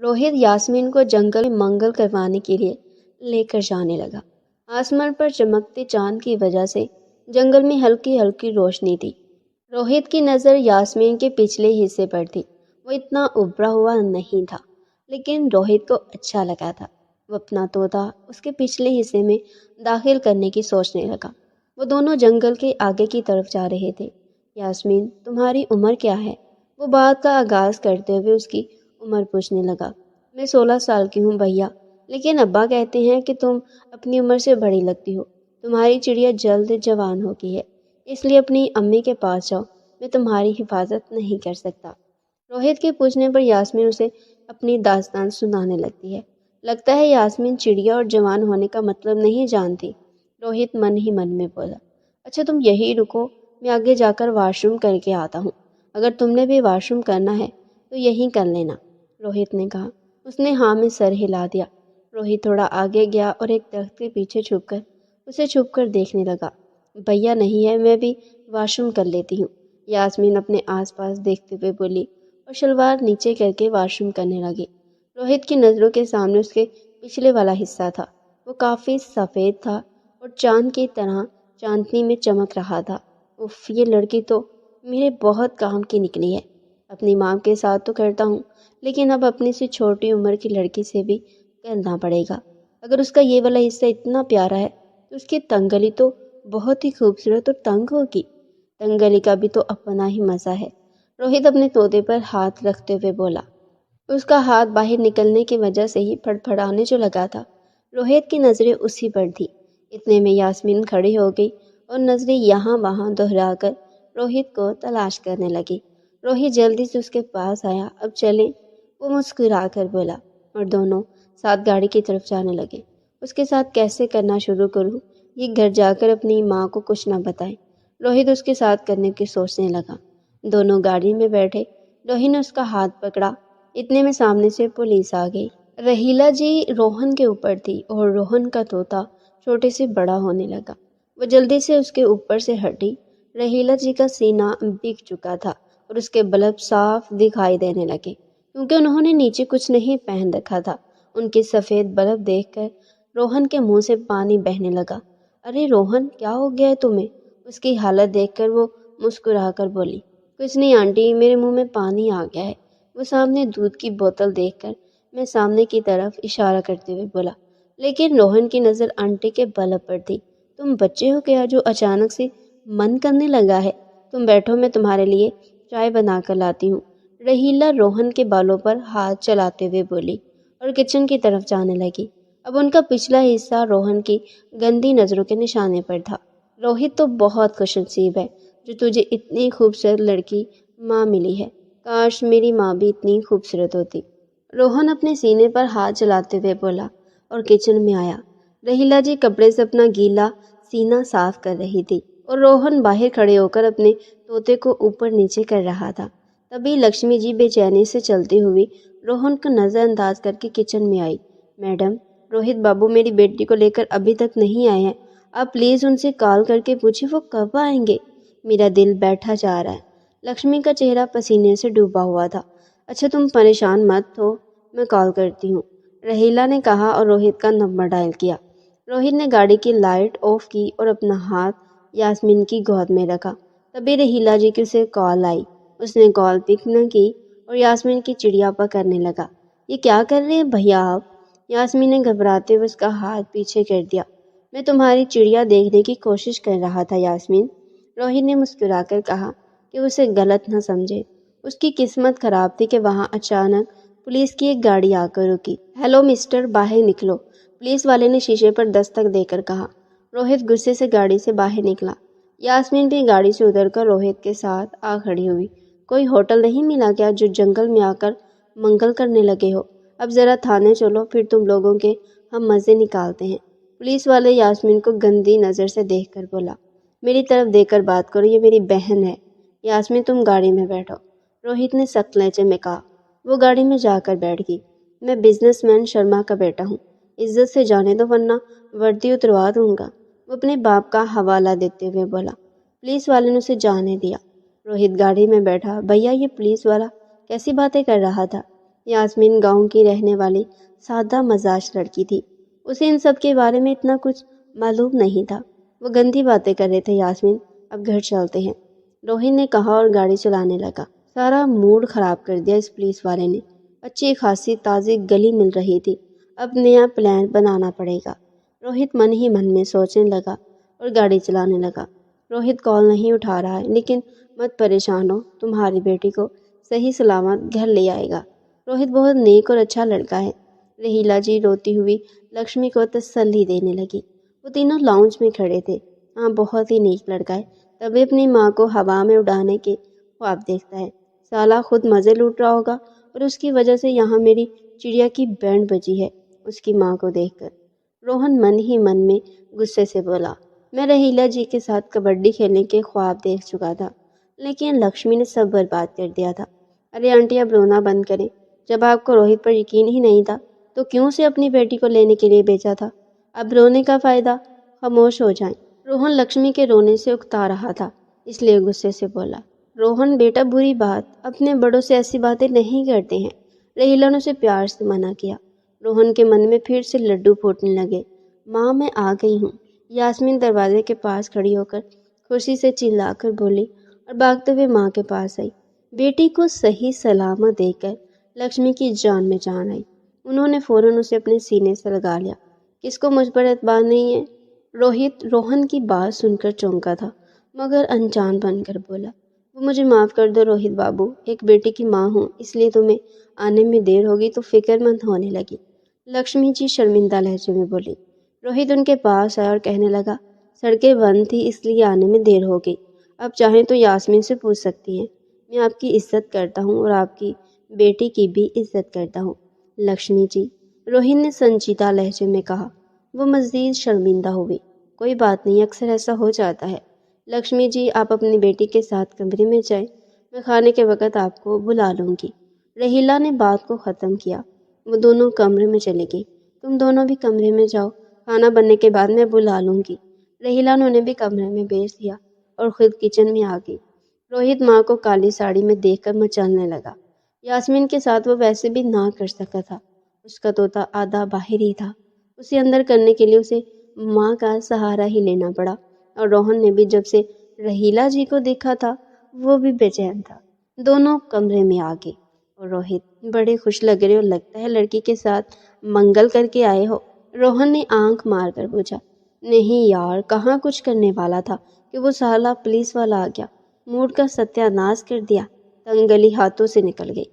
रोहित यास्मीन को जंगल में मंगल करवाने के लिए लेकर जाने लगा। आसमान पर चमकते चांद की वजह से जंगल में हल्की हल्की रोशनी थी। रोहित की नज़र यास्मीन के पिछले हिस्से पर थी। वो इतना उभरा हुआ नहीं था, लेकिन रोहित को अच्छा लगा था। वो अपना तोता उसके पिछले हिस्से में दाखिल करने की सोचने लगा। वो दोनों जंगल के आगे की तरफ जा रहे थे। यास्मीन, तुम्हारी उम्र क्या है? वो बात का आगाज करते हुए उसकी उम्र पूछने लगा। मैं 16 साल की हूँ भैया, लेकिन अब्बा कहते हैं कि तुम अपनी उम्र से बड़ी लगती हो। तुम्हारी चिड़िया जल्द जवान होगी है, इसलिए अपनी अम्मी के पास जाओ। मैं तुम्हारी हिफाजत नहीं कर सकता। रोहित के पूछने पर यास्मीन उसे अपनी दास्तान सुनाने लगती है। लगता है यास्मीन चिड़िया और जवान होने का मतलब नहीं जानती। रोहित मन ही मन में बोला, अच्छा तुम यही रुको, मैं आगे जाकर वॉशरूम करके आता हूँ। अगर तुमने भी वॉशरूम करना है तो यहीं कर लेना, रोहित ने कहा। उसने हाँ में सर हिला दिया। रोहित थोड़ा आगे गया और एक दरख्त के पीछे छुपकर देखने लगा। भैया नहीं है, मैं भी वॉशरूम कर लेती हूँ, यास्मीन अपने आसपास देखते हुए बोली और शलवार नीचे करके वॉशरूम करने लगी। रोहित की नज़रों के सामने उसके पिछले वाला हिस्सा था। वो काफ़ी सफ़ेद था और चांद की तरह चांदनी में चमक रहा था। उफ, ये लड़की तो मेरे बहुत काम की निकली है। अपनी माँ के साथ तो करता हूँ, लेकिन अब अपनी से छोटी उम्र की लड़की से भी करना पड़ेगा। अगर उसका ये वाला हिस्सा इतना प्यारा है तो उसकी तंगली तो बहुत ही खूबसूरत और तंग होगी। तंगली का भी तो अपना ही मज़ा है। रोहित अपने तोते पर हाथ रखते हुए बोला। उसका हाथ बाहर निकलने की वजह से ही फड़फड़ाने जो लगा था। रोहित की नज़रें उसी पर थी। इतने में यास्मीन खड़ी हो गई और नज़रें यहाँ वहाँ दोहराकर रोहित को तलाश करने लगी। रोहित जल्दी से उसके पास आया। अब चले, वो मुस्कुरा कर बोला, और दोनों साथ गाड़ी की तरफ जाने लगे। उसके साथ कैसे करना शुरू करूं, ये घर जाकर अपनी माँ को कुछ ना बताए, रोहित उसके साथ करने की सोचने लगा। दोनों गाड़ी में बैठे। रोहित ने उसका हाथ पकड़ा। इतने में सामने से पुलिस आ गई। रहीला जी रोहन के ऊपर थी और रोहन का तोता छोटे से बड़ा होने लगा। वो जल्दी से उसके ऊपर से हटी। रहीला जी का सीना बिक चुका था और उसके बलब साफ दिखाई देने लगे, क्योंकि उन्होंने नीचे कुछ नहीं पहन रखा था। उनके सफ़ेद बलब देखकर रोहन के मुंह से पानी बहने लगा। अरे रोहन, क्या हो गया है तुम्हें? उसकी हालत देखकर वो मुस्कुराकर बोली, कुछ नहीं आंटी, मेरे मुंह में पानी आ गया है। वो सामने दूध की बोतल देखकर मैं सामने की तरफ इशारा करते हुए बोला, लेकिन रोहन की नज़र आंटी के बलब पर थी। तुम बच्चे हो क्या जो अचानक से मन करने लगा है? तुम बैठो, मैं तुम्हारे लिए चाय बना कर लाती हूँ। रहीला रोहन के बालों पर हाथ चलाते हुए बोली और किचन की तरफ जाने लगी। अब उनका पिछला हिस्सा रोहन की गंदी नज़रों के निशाने पर था। रोहित तो बहुत खुशनसीब है जो तुझे इतनी खूबसूरत लड़की माँ मिली है। काश मेरी माँ भी इतनी खूबसूरत होती। रोहन अपने सीने पर हाथ चलाते हुए बोला और किचन में आया। रहीला जी कपड़े से अपना गीला सीना साफ कर रही थी और रोहन बाहर खड़े होकर अपने तोते को ऊपर नीचे कर रहा था। तभी लक्ष्मी जी बेचैनी से चलती हुई रोहन को नज़रअंदाज करके किचन में आई। मैडम, रोहित बाबू मेरी बेटी को लेकर अभी तक नहीं आए हैं। आप प्लीज़ उनसे कॉल करके पूछिए वो कब आएंगे। मेरा दिल बैठा जा रहा है। लक्ष्मी का चेहरा पसीने से डूबा हुआ था। अच्छा तुम परेशान मत हो, मैं कॉल करती हूँ, रहीला ने कहा और रोहित का नंबर डायल किया। रोहित ने गाड़ी की लाइट ऑफ की और अपना हाथ यास्मीन की गोद में रखा। तभी रहीला जी की उसे कॉल आई। उसने कॉल पिक न की और यास्मीन की चिड़िया पकड़ने लगा। ये क्या कर रहे हैं भैया आप? यास्मीन ने घबराते हुए उसका हाथ पीछे कर दिया। मैं तुम्हारी चिड़िया देखने की कोशिश कर रहा था यास्मीन, रोहित ने मुस्कुराकर कहा कि उसे गलत न समझे। उसकी किस्मत खराब थी कि वहाँ अचानक पुलिस की एक गाड़ी आकर रुकी। हेलो मिस्टर, बाहर निकलो, पुलिस वाले ने शीशे पर दस्तक देकर कहा। रोहित गुस्से से गाड़ी से बाहर निकला। यास्मीन भी गाड़ी से उतरकर रोहित के साथ आ खड़ी हुई। कोई होटल नहीं मिला क्या जो जंगल में आकर मंगल करने लगे हो? अब ज़रा थाने चलो, फिर तुम लोगों के हम मज़े निकालते हैं। पुलिस वाले यास्मीन को गंदी नज़र से देखकर बोला। मेरी तरफ देखकर बात करो, ये मेरी बहन है। यास्मीन तुम गाड़ी में बैठो, रोहित ने सख्त लहजे में कहा। वो गाड़ी में जाकर बैठ गई। मैं बिजनेसमैन शर्मा का बेटा हूँ, इज्जत से जाने दो वरना वर्दी उतरवा दूंगा, वो अपने बाप का हवाला देते हुए बोला। पुलिस वाले ने उसे जाने दिया। रोहित गाड़ी में बैठा। भैया, ये पुलिस वाला कैसी बातें कर रहा था? یاسمین گاؤں کی رہنے والی سادہ مزاج لڑکی تھی، اسے ان سب کے بارے میں اتنا کچھ معلوم نہیں تھا۔ وہ گندی باتیں کر رہے تھے یاسمین، اب گھر چلتے ہیں، روہت نے کہا اور گاڑی چلانے لگا۔ سارا موڈ خراب کر دیا اس پولیس والے نے، اچھی خاصی تازی گلی مل رہی تھی، اب نیا پلان بنانا پڑے گا۔ روہت من ہی من میں سوچنے لگا اور گاڑی چلانے لگا۔ روہت کال نہیں اٹھا رہا ہے، لیکن مت پریشان ہو، تمہاری بیٹی کو صحیح سلامت گھر لے آئے گا۔ روہت بہت نیک اور اچھا لڑکا ہے، رہیلا جی روتی ہوئی لکشمی کو تسلی دینے لگی۔ وہ تینوں لاؤنج میں کھڑے تھے۔ ہاں، بہت ہی نیک لڑکا ہے، تبھی اپنی ماں کو ہوا میں اڑانے کے خواب دیکھتا ہے۔ سالہ خود مزے لوٹ رہا ہوگا اور اس کی وجہ سے یہاں میری چڑیا کی بینڈ بجی ہے۔ اس کی ماں کو دیکھ کر روہن من ہی من میں غصے سے بولا، میں رہیلا جی کے ساتھ کبڈی کھیلنے کے خواب دیکھ چکا تھا، لیکن لکشمی نے سب برباد کر دیا تھا۔ ارے آنٹی، اب رونا بند کریں، جب آپ کو روہت پر یقین ہی نہیں تھا تو کیوں سے اپنی بیٹی کو لینے کے لیے بیچا تھا؟ اب رونے کا فائدہ، خاموش ہو جائیں۔ روہن لکشمی کے رونے سے اکتا رہا تھا، اس لیے غصے سے بولا، روہن بیٹا، بری بات، اپنے بڑوں سے ایسی باتیں نہیں کرتے ہیں۔ رہیلا نے اسے پیار سے منع کیا۔ روہن کے من میں پھر سے لڈو پھوٹنے لگے۔ ماں، میں آ گئی ہوں، یاسمین دروازے کے پاس کھڑی ہو کر خوشی سے چلا کر بولی اور بھاگتے ہوئے ماں کے پاس آئی۔ بیٹی کو صحیح سلامت دیکھ کر لکشمی کی جان میں جان آئی۔ انہوں نے فوراً اسے اپنے سینے سے لگا لیا۔ کس کو مجھ پر اعتبار نہیں ہے؟ روہت روہن کی بات سن کر چونکا تھا، مگر انجان بن کر بولا، وہ مجھے معاف کر دو روہت بابو، ایک بیٹی کی ماں ہوں، اس لیے تمہیں آنے میں دیر ہوگی تو فکر مند ہونے لگی، لکشمی جی شرمندہ لہجے میں بولی۔ روہت ان کے پاس آیا اور کہنے لگا، سڑکیں بند تھی اس لیے آنے میں دیر ہو گئی، اب چاہیں تو یاسمین سے پوچھ سکتی ہیں، میں آپ کی عزت کرتا ہوں اور آپ کی بیٹی کی بھی عزت کرتا ہوں۔ لکشمی جی، روہت نے سنجیدہ لہجے میں کہا۔ وہ مزید شرمندہ ہوئی۔ کوئی بات نہیں، اکثر ایسا ہو جاتا ہے۔ لکشمی جی، آپ اپنی بیٹی کے ساتھ کمرے میں جائیں، میں کھانے کے وقت آپ کو بلا لوں گی۔ رہیلا نے بات کو ختم کیا۔ وہ دونوں کمرے میں چلی گئی۔ تم دونوں بھی کمرے میں جاؤ، کھانا بننے کے بعد میں بلا لوں گی۔ رہیلا نے انہیں بھی کمرے میں بھیج دیا اور خود کچن میں آ گئی۔ روہت ماں کو کالی ساڑی میں دیکھ کر مچلنے لگا۔ یاسمین کے ساتھ وہ ویسے بھی نہ کر سکا تھا، اس کا طوطا آدھا باہر ہی تھا، اسے اندر کرنے کے لیے اسے ماں کا سہارا ہی لینا پڑا۔ اور روہن نے بھی جب سے رہیلا جی کو دیکھا تھا وہ بھی بے چین تھا۔ دونوں کمرے میں آ گئے اور روہت، بڑے خوش لگ رہے ہو، لگتا ہے لڑکی کے ساتھ منگل کر کے آئے ہو۔ روہن نے آنکھ مار کر پوچھا۔ نہیں یار، کہاں کچھ کرنے والا تھا کہ وہ سالہ پولیس والا آ گیا، موڈ کا ستیہ ناش کر دیا، تنگلی ہاتھوں سے نکل گئی۔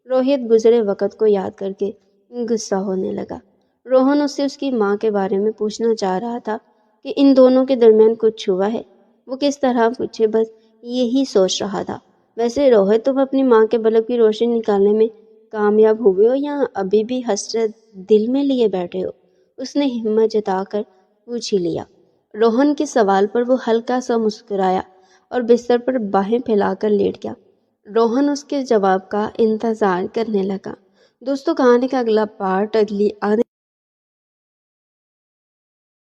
روہت گزرے وقت کو یاد کر کے غصہ ہونے لگا۔ روہن اس سے اس کی ماں کے بارے میں پوچھنا چاہ رہا تھا کہ ان دونوں کے درمیان کچھ ہوا ہے، وہ کس طرح پوچھے، بس یہی سوچ رہا تھا۔ ویسے روہت، تم اپنی ماں کے بلب کی روشنی نکالنے میں کامیاب ہوئے ہو یا ابھی بھی حسرت دل میں لیے بیٹھے ہو؟ اس نے ہمت جتا کر پوچھ ہی لیا۔ روہن کے سوال پر وہ ہلکا سا مسکرایا اور بستر پر باہیں پھیلا کر لیٹ گیا۔ روہن اس کے جواب کا انتظار کرنے لگا۔ دوستوں، کہانی کا اگلا پارٹ اگلی آنے